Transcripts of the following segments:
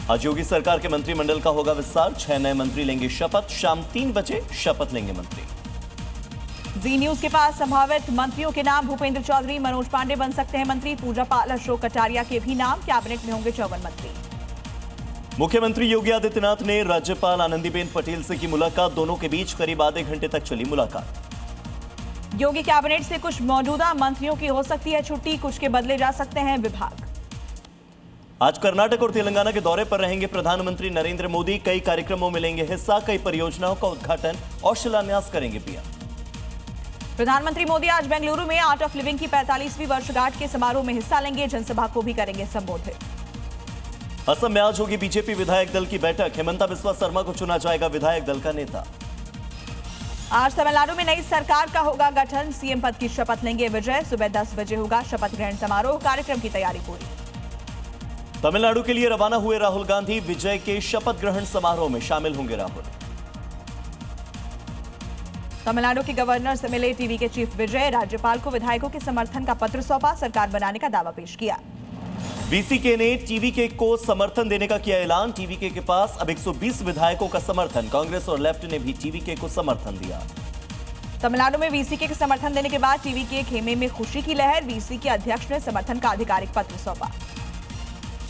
आज योगी सरकार के मंत्रिमंडल का होगा विस्तार। 6 नए मंत्री लेंगे शपथ। शाम 3 बजे शपथ लेंगे मंत्री। जी न्यूज के पास संभावित मंत्रियों के नाम भूपेंद्र चौधरी, मनोज पांडे बन सकते हैं मंत्री। पूजा पाल, अशोक कटारिया के भी नाम। कैबिनेट में होंगे 54 मंत्री। मुख्यमंत्री योगी आदित्यनाथ ने राज्यपाल आनंदीबेन पटेल से की मुलाकात। दोनों के बीच करीब आधे घंटे तक चली मुलाकात। योगी कैबिनेट से कुछ मौजूदा मंत्रियों की हो सकती है छुट्टी, कुछ के बदले जा सकते हैं विभाग। आज कर्नाटक और तेलंगाना के दौरे पर रहेंगे प्रधानमंत्री नरेंद्र मोदी। कई कार्यक्रमों में लेंगे हिस्सा। कई परियोजनाओं का उद्घाटन और शिलान्यास करेंगे पीएम। प्रधानमंत्री मोदी आज बेंगलुरु में आर्ट ऑफ लिविंग की 45वीं वर्षगांठ के समारोह में हिस्सा लेंगे। जनसभा को भी करेंगे संबोधित। असम में आज होगी बीजेपी विधायक दल की बैठक। हेमंता बिस्वा शर्मा को चुना जाएगा विधायक दल का नेता। आज तमिलनाडु में नई सरकार का होगा गठन। सीएम पद की शपथ लेंगे विजय। सुबह 10 बजे होगा शपथ ग्रहण समारोह। कार्यक्रम की तैयारी पूरी। तमिलनाडु के लिए रवाना हुए राहुल गांधी। विजय के शपथ ग्रहण समारोह में शामिल होंगे राहुल। तमिलनाडु के गवर्नर से मिले टीवी के चीफ विजय। राज्यपाल को विधायकों के समर्थन का पत्र सौंपा। सरकार बनाने का दावा पेश किया। वीसीके ने टीवीके को समर्थन देने का किया ऐलान। टीवीके के पास अब 120 विधायकों का समर्थन। कांग्रेस और लेफ्ट ने भी टीवीके को समर्थन दिया। तमिलनाडु में वीसीके के समर्थन देने के बाद टीवीके खेमे में खुशी की लहर। वीसीके अध्यक्ष ने समर्थन का आधिकारिक पत्र सौंपा।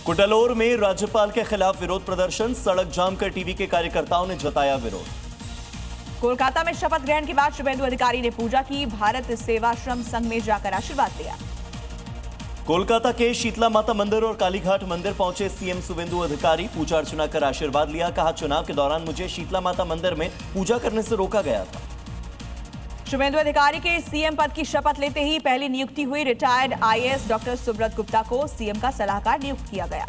कुडालोर में राज्यपाल के खिलाफ विरोध प्रदर्शन। सड़क जाम कर टीवीके कार्यकर्ताओं ने जताया विरोध। कोलकाता में शपथ ग्रहण के बाद शुभेंदु अधिकारी ने पूजा की। भारत सेवाश्रम संघ में जाकर आशीर्वाद लिया। कोलकाता के शीतला माता मंदिर और कालीघाट मंदिर पहुंचे सीएम शुभेंदु अधिकारी। पूजा अर्चना कर आशीर्वाद लिया। कहा, चुनाव के दौरान मुझे शीतला माता मंदिर में पूजा करने से रोका गया था। शुभेंदु अधिकारी के सीएम पद की शपथ लेते ही पहली नियुक्ति हुई। Retired IAS doctor Subrata Gupta को सीएम का सलाहकार नियुक्त किया गया।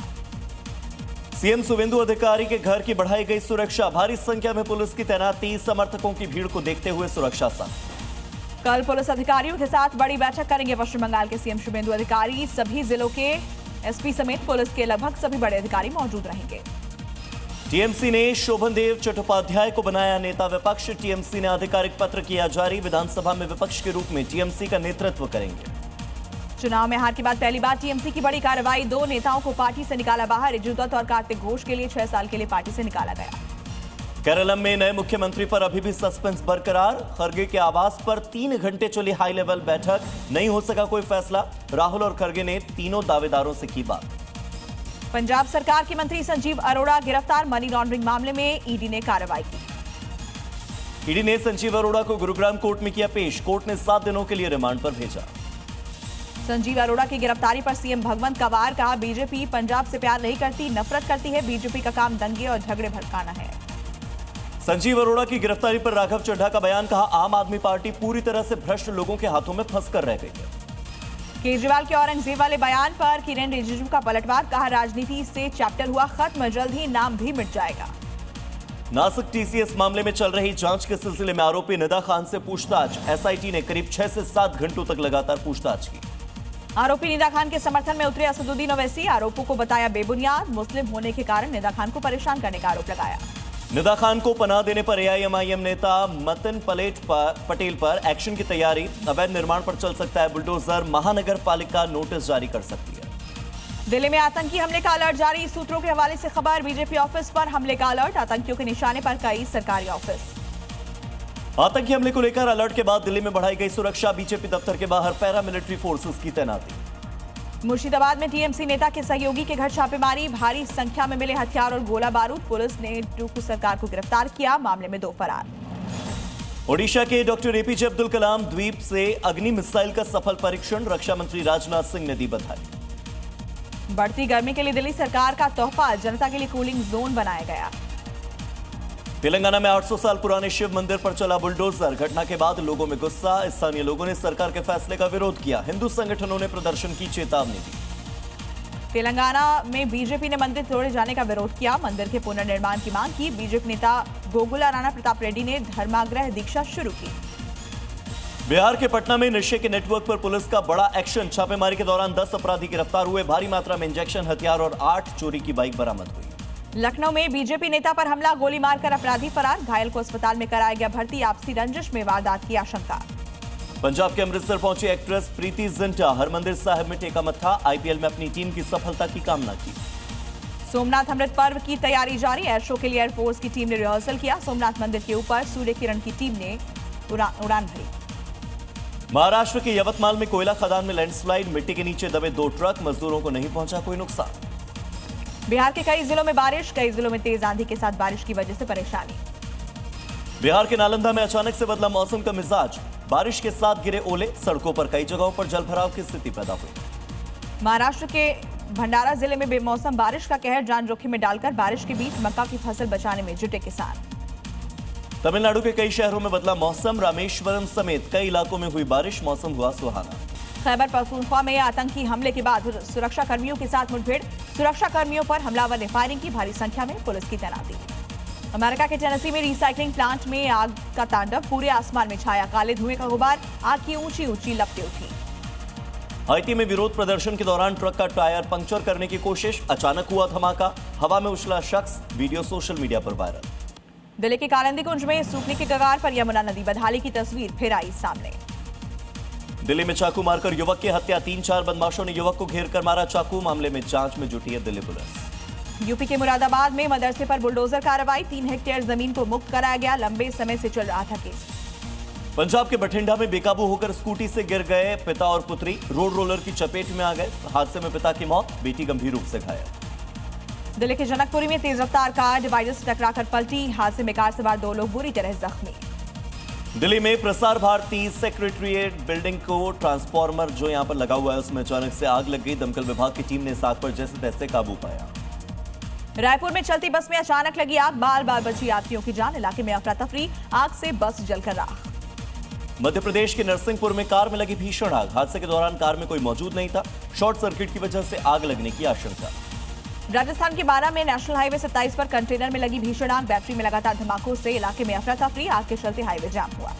सीएम शुभेंदु अधिकारी के घर की बढ़ाई गई सुरक्षा। भारी संख्या में पुलिस की तैनाती। समर्थकों की भीड़ को देखते हुए सुरक्षा सख्त। कल पुलिस अधिकारियों के साथ बड़ी बैठक करेंगे पश्चिम बंगाल के सीएम शुभेंदु अधिकारी। सभी जिलों के एसपी समेत पुलिस के लगभग सभी बड़े अधिकारी मौजूद रहेंगे। टीएमसी ने शोभनदेव चट्टोपाध्याय को बनाया नेता विपक्ष। टीएमसी ने आधिकारिक पत्र किया जारी। विधानसभा में विपक्ष के रूप में टीएमसी का नेतृत्व करेंगे। चुनाव में हार के बाद पहली बार टीएमसी की बड़ी कार्रवाई। 2 नेताओं को पार्टी से निकाला बाहर। इजुदत और कार्तिक घोष के लिए 6 साल के लिए पार्टी से निकाला गया। केरलम में नए मुख्यमंत्री पर अभी भी सस्पेंस बरकरार। खरगे के आवास पर 3 घंटे चली हाई लेवल बैठक। नहीं हो सका कोई फैसला। राहुल और खरगे ने तीनों दावेदारों से की बात। पंजाब सरकार के मंत्री संजीव अरोड़ा गिरफ्तार। मनी लॉन्ड्रिंग मामले में ईडी ने कार्रवाई की। ईडी ने संजीव अरोड़ा को गुरुग्राम कोर्ट में किया पेश। कोर्ट ने 7 दिनों के लिए रिमांड पर भेजा। संजीव अरोड़ा की गिरफ्तारी पर सीएम भगवंत कवार। कहा, बीजेपी पंजाब से प्यार नहीं करती, नफरत करती है। बीजेपी का काम दंगे और झगड़े भड़काना है। संजीव अरोड़ा की गिरफ्तारी पर राघव चड्ढा का बयान। कहा, आम आदमी पार्टी पूरी तरह से भ्रष्ट लोगों के हाथों में फंसकर रह गई है। केजरीवाल के औरंगजेब वाले बयान पर किरेन रिजिजू का पलटवार। कहा, राजनीति से चैप्टर हुआ खत्म, जल्द ही नाम भी मिट जाएगा। नासिक टीसीएस मामले में चल रही जांच के सिलसिले में आरोपी निदा खान से पूछताछ। एसआईटी ने करीब 6 से 7 घंटों तक लगातार पूछताछ की। आरोपी निदा खान के समर्थन में उतरे असदुद्दीन ओवैसी। आरोपों को बताया बेबुनियाद। मुस्लिम होने के कारण निदा खान को परेशान करने का आरोप लगाया। निदा खान को पनाह देने पर एआईएमआईएम नेता मतिन पटेल पर एक्शन की तैयारी। अवैध निर्माण पर चल सकता है बुलडोजर। महानगर पालिका नोटिस जारी कर सकती है। दिल्ली में आतंकी हमले का अलर्ट जारी। सूत्रों के हवाले से खबर। बीजेपी ऑफिस पर हमले का अलर्ट। आतंकियों के निशाने पर कई सरकारी ऑफिस। आतंकी हमले को लेकर अलर्ट के बाद दिल्ली में बढ़ाई गई सुरक्षा। बीजेपी दफ्तर के बाहर पैरामिलिट्री फोर्सेस की तैनाती। मुर्शिदाबाद में टीएमसी नेता के सहयोगी के घर छापेमारी। भारी संख्या में मिले हथियार और गोला बारूद। पुलिस ने टूकू सरकार को गिरफ्तार किया। मामले में 2 फरार। ओडिशा के डॉक्टर एपीजे अब्दुल कलाम द्वीप से अग्नि मिसाइल का सफल परीक्षण। रक्षा मंत्री राजनाथ सिंह ने दी बधाई। बढ़ती गर्मी के लिए दिल्ली सरकार का तोहफा। जनता के लिए कूलिंग जोन बनाया गया। तेलंगाना में 800 साल पुराने शिव मंदिर पर चला बुलडोजर। घटना के बाद लोगों में गुस्सा। स्थानीय लोगों ने सरकार के फैसले का विरोध किया। हिंदू संगठनों ने प्रदर्शन की चेतावनी दी। तेलंगाना में बीजेपी ने मंदिर तोड़े जाने का विरोध किया। मंदिर के पुनर्निर्माण की मांग की। बीजेपी नेता गोकुला राणा प्रताप रेड्डी ने धर्माग्रह दीक्षा शुरू की। बिहार के पटना में नशे के नेटवर्क पर पुलिस का बड़ा एक्शन। छापेमारी के दौरान 10 अपराधी गिरफ्तार हुए। भारी मात्रा में इंजेक्शन, हथियार और 8 चोरी की बाइक बरामद हुई। लखनऊ में बीजेपी नेता पर हमला। गोली मारकर अपराधी फरार। घायल को अस्पताल में कराया गया भर्ती। आपसी रंजिश में वारदात की आशंका। पंजाब के अमृतसर पहुंची एक्ट्रेस प्रीति जिंटा। हरमंदिर साहिब में टेका मत्था। आईपीएल में अपनी टीम की सफलता की कामना की। सोमनाथ अमृत पर्व की तैयारी जारी। एयर शो के लिए एयरफोर्स की टीम ने रिहर्सल किया। सोमनाथ मंदिर के ऊपर सूर्य किरण की टीम ने उड़ान भरी। महाराष्ट्र के यवतमाल में कोयला खदान में लैंडस्लाइड, मिट्टी के नीचे दबे 2 ट्रक, मजदूरों को नहीं पहुंचा कोई नुकसान। बिहार के कई जिलों में बारिश, कई जिलों में तेज आंधी के साथ बारिश की वजह से परेशानी। बिहार के नालंदा में अचानक से बदला मौसम का मिजाज, बारिश के साथ गिरे ओले, सड़कों पर कई जगहों पर जलभराव की स्थिति पैदा हुई। महाराष्ट्र के भंडारा जिले में बेमौसम बारिश का कहर, जान जोखिम में डालकर बारिश के बीच मक्का की फसल बचाने में जुटे किसान। तमिलनाडु के कई शहरों में बदला मौसम, रामेश्वरम समेत कई इलाकों में हुई बारिश, मौसम हुआ सुहाना। खैबर पख्तूनख्वा में आतंकी हमले के बाद सुरक्षा कर्मियों के साथ मुठभेड़, सुरक्षा कर्मियों पर हमलावर ने फायरिंग की, भारी संख्या में पुलिस की तैनाती। अमेरिका के टेनेसी में रिसाइकलिंग प्लांट में आग का तांडव, पूरे आसमान में छाया काले धुएं का गुबार, आग की ऊंची ऊंची लपटें उठी। हाइती में विरोध प्रदर्शन के दौरान ट्रक का टायर पंक्चर करने की कोशिश, अचानक हुआ धमाका, हवा में उछला शख्स, वीडियो सोशल मीडिया पर वायरल। दिल्ली के कालिंदीकुंज में सूखने के कगार पर यमुना नदी, बदहाली की तस्वीर फिर आई सामने। दिल्ली में चाकू मारकर युवक की हत्या, 3-4 बदमाशों ने युवक को घेर कर मारा चाकू, मामले में जांच में जुटी है दिल्ली पुलिस। यूपी के मुरादाबाद में मदरसे पर बुलडोजर कार्रवाई, 3 हेक्टेयर जमीन को मुक्त कराया गया, लंबे समय से चल रहा था केस। पंजाब के बठिंडा में बेकाबू होकर स्कूटी से गिर गए पिता और पुत्री, रोड रोलर की चपेट में आ गए, हादसे में पिता की मौत, बेटी गंभीर रूप से घायल। दिल्ली के जनकपुरी में तेज रफ्तार कार डिवाइडर से टकराकर पलटी, हादसे में कार सवार 2 लोग बुरी तरह जख्मी। दिल्ली में प्रसार भारती सेक्रेटरीट बिल्डिंग को ट्रांसफार्मर जो यहां पर लगा हुआ है उसमें अचानक से आग लग गई, दमकल विभाग की टीम ने इस आग पर जैसे तैसे काबू पाया। रायपुर में चलती बस में अचानक लगी आग, बाल बाल बची यात्रियों की जान, इलाके में अफरा तफरी, आग से बस जलकर राख। मध्य प्रदेश के नरसिंहपुर में कार में लगी भीषण आग, हादसे के दौरान कार में कोई मौजूद नहीं था, शॉर्ट सर्किट की वजह से आग लगने की आशंका। राजस्थान के बारा में नेशनल हाईवे 27 पर कंटेनर में लगी भीषण आग, बैटरी में लगातार धमाकों से इलाके में अफरा तफरी, आग के चलते हाईवे जाम हुआ।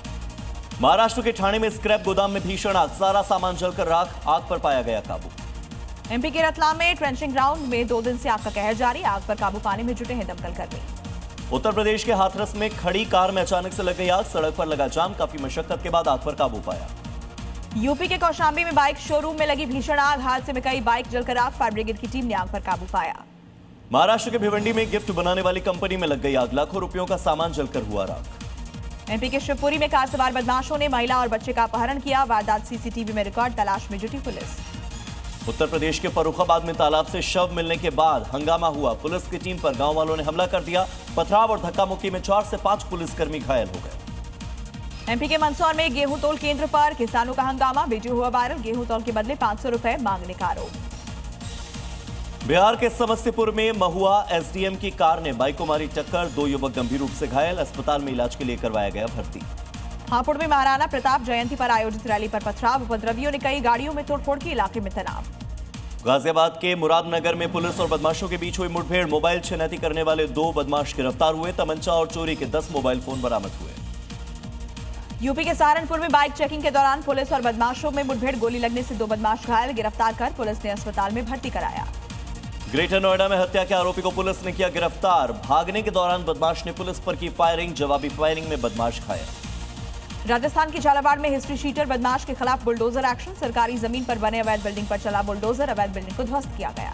महाराष्ट्र के ठाणे में स्क्रैप गोदाम में भीषण आग, सारा सामान जलकर राख, आग पर पाया गया काबू। एमपी के रतलाम में ट्रेंचिंग ग्राउंड में 2 दिन से आग का कहर जारी, आग पर काबू पाने में जुटे हैं दमकल कर्मी। उत्तर प्रदेश के हाथरस में खड़ी कार में अचानक से लग गई आग, सड़क पर लगा जाम, काफी मशक्कत के बाद आग पर काबू पाया। यूपी के कौशाम्बी में बाइक शोरूम में लगी भीषण आग, हादसे में कई बाइक जलकर आग, फायर ब्रिगेड की टीम ने आग पर काबू पाया। महाराष्ट्र के भिवंडी में गिफ्ट बनाने वाली कंपनी में लग गई आग, लाखों रुपयों का सामान जलकर हुआ राख। एमपी के शिवपुरी में कार सवार बदमाशों ने महिला और बच्चे का अपहरण किया, वारदात सीसीटीवी में रिकॉर्ड, तलाश में जुटी पुलिस। उत्तर प्रदेश के फर्रुखाबाद में तालाब से शव मिलने के बाद हंगामा हुआ, पुलिस की टीम पर गांव वालों ने हमला कर दिया, पथराव और धक्का मुक्की में 4 से 5 पुलिसकर्मी घायल हो गए। एमपी के मंदसौर में गेहूं तोल केंद्र पर किसानों का हंगामा, वीडियो हुआ वायरल, गेहूं तोल के बदले 500 रुपए मांगने का आरोप। बिहार के समस्तीपुर में महुआ एसडीएम की कार ने बाइक को मारी टक्कर, 2 युवक गंभीर रूप से घायल, अस्पताल में इलाज के लिए करवाया गया भर्ती। हापुड़ में महाराणा प्रताप जयंती पर आयोजित रैली पर पथराव, उपद्रवियों ने कई गाड़ियों में तोड़फोड़ की, इलाके में तनाव। गाजियाबाद के मुरादनगर में पुलिस और बदमाशों के बीच हुई मुठभेड़, मोबाइल छिनैती करने वाले 2 बदमाश गिरफ्तार हुए, तमंचा और चोरी के 10 मोबाइल फोन बरामद हुए। यूपी के सहारनपुर में बाइक चेकिंग के दौरान पुलिस और बदमाशों में मुठभेड़, गोली लगने से 2 बदमाश घायल, गिरफ्तार कर पुलिस ने अस्पताल में भर्ती कराया। ग्रेटर नोएडा में हत्या के आरोपी को पुलिस ने किया गिरफ्तार, भागने के दौरान बदमाश ने पुलिस पर की फायरिंग, जवाबी फायरिंग में बदमाश घायल। राजस्थान के झालावाड़ में हिस्ट्री शीटर बदमाश के खिलाफ बुलडोजर एक्शन, सरकारी जमीन पर बने अवैध बिल्डिंग पर चला बुलडोजर, अवैध बिल्डिंग को ध्वस्त किया गया।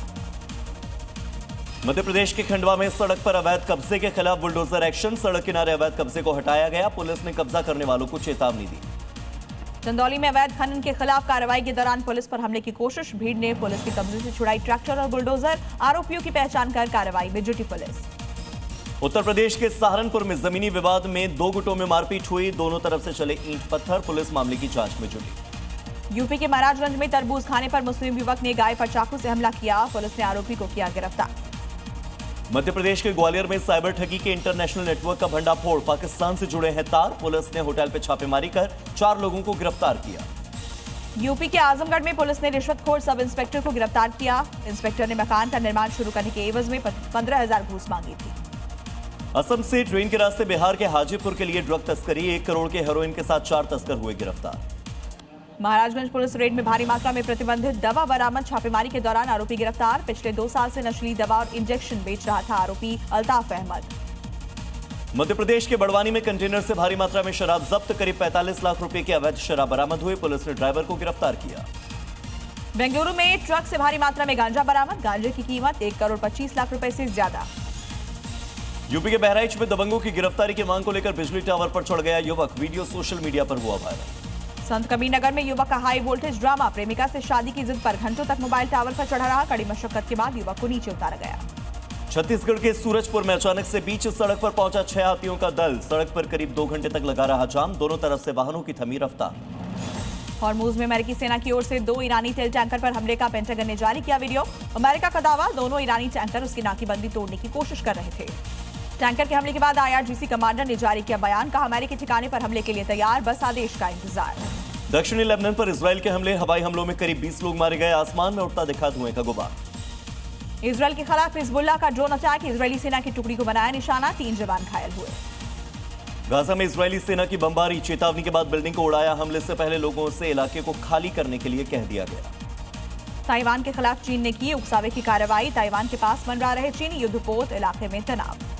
मध्य प्रदेश के खंडवा में सड़क पर अवैध कब्जे के खिलाफ बुलडोजर एक्शन, सड़क किनारे अवैध कब्जे को हटाया गया, पुलिस ने कब्जा करने वालों को चेतावनी दी। चंदौली में अवैध खनन के खिलाफ कार्रवाई के दौरान पुलिस पर हमले की कोशिश, भीड़ ने पुलिस के कब्जे से छुड़ाई ट्रैक्टर और बुलडोजर, आरोपियों की पहचान कर कार्रवाई में जुटी पुलिस। उत्तर प्रदेश के सहारनपुर में जमीनी विवाद में 2 गुटों में मारपीट हुई, दोनों तरफ से चले ईंट पत्थर, पुलिस मामले की जांच में जुटी। यूपी के महाराजगंज में तरबूज खाने पर मुस्लिम युवक ने गाय पर चाकू से हमला किया, पुलिस ने आरोपी को किया गिरफ्तार। मध्य प्रदेश के ग्वालियर में साइबर ठगी के इंटरनेशनल नेटवर्क का भंडाफोड़, पाकिस्तान से जुड़े हैं तार, पुलिस ने होटल पर छापेमारी कर 4 लोगों को गिरफ्तार किया। यूपी के आजमगढ़ में पुलिस ने रिश्वतखोर सब इंस्पेक्टर को गिरफ्तार किया, इंस्पेक्टर ने मकान का निर्माण शुरू करने के एवज में 15,000 घूस मांगी थी। असम से ट्रेन के रास्ते बिहार के हाजीपुर के लिए ड्रग तस्करी, 1 करोड़ के हेरोइन के साथ 4 तस्कर हुए गिरफ्तार। महाराजगंज पुलिस रेड में भारी मात्रा में प्रतिबंधित दवा बरामद, छापेमारी के दौरान आरोपी गिरफ्तार, पिछले 2 साल से नशीली दवा और इंजेक्शन बेच रहा था आरोपी अल्ताफ अहमद। मध्य प्रदेश के बड़वानी में कंटेनर से भारी मात्रा में शराब जब्त, करीब 45 लाख रुपए की अवैध शराब बरामद हुई, पुलिस ने ड्राइवर को गिरफ्तार किया। बेंगलुरु में ट्रक से भारी मात्रा में गांजा बरामद। गांजे की कीमत 1 करोड़ 25 लाख रुपए से ज्यादा। यूपी के बहराइच में दबंगों की गिरफ्तारी की मांग को लेकर बिजली टावर पर चढ़ गया युवक। वीडियो सोशल मीडिया पर हुआ वायरल। संत कबीरनगर में युवक का हाई वोल्टेज ड्रामा। प्रेमिका से शादी की जिद पर घंटों तक मोबाइल टावर पर चढ़ा रहा। कड़ी मशक्कत के बाद युवक को नीचे उतारा गया। छत्तीसगढ़ के सूरजपुर में अचानक से बीच सड़क पर पहुंचा 6 हाथियों का दल। सड़क पर करीब 2 घंटे तक लगा रहा जाम। दोनों तरफ से वाहनों की थमी रफ्तार। हॉर्मुज में अमेरिकी सेना की ओर से 2 ईरानी तेल टैंकर पर हमले का पेंटागन ने जारी किया वीडियो। अमेरिका का दावा, दोनों ईरानी टैंकर उसकी नाकेबंदी तोड़ने की कोशिश कर रहे थे। टैंकर के हमले के बाद IRGC कमांडर ने जारी किया बयान। कहा, अमेरिकी ठिकाने पर हमले के लिए तैयार, बस आदेश का इंतजार। दक्षिणी लेबनान पर इजराइल के हमले। हवाई हमलों में करीब 20 लोग मारे गए। आसमान में उड़ता दिखा धुएं का गुबार। इजराइल के खिलाफ हिजबुल्लाह का ड्रोन अटैक। इजरायली सेना की टुकड़ी को बनाया निशाना। 3 जवान घायल हुए। गाजा में इजरायली सेना की बमबारी। चेतावनी के बाद बिल्डिंग को उड़ाया। हमले से पहले लोगों से इलाके को खाली करने के लिए कह दिया गया। ताइवान के खिलाफ चीन ने की उकसावे की कार्रवाई। ताइवान के पास मंडरा रहे चीनी युद्धपोत। इलाके में तनाव।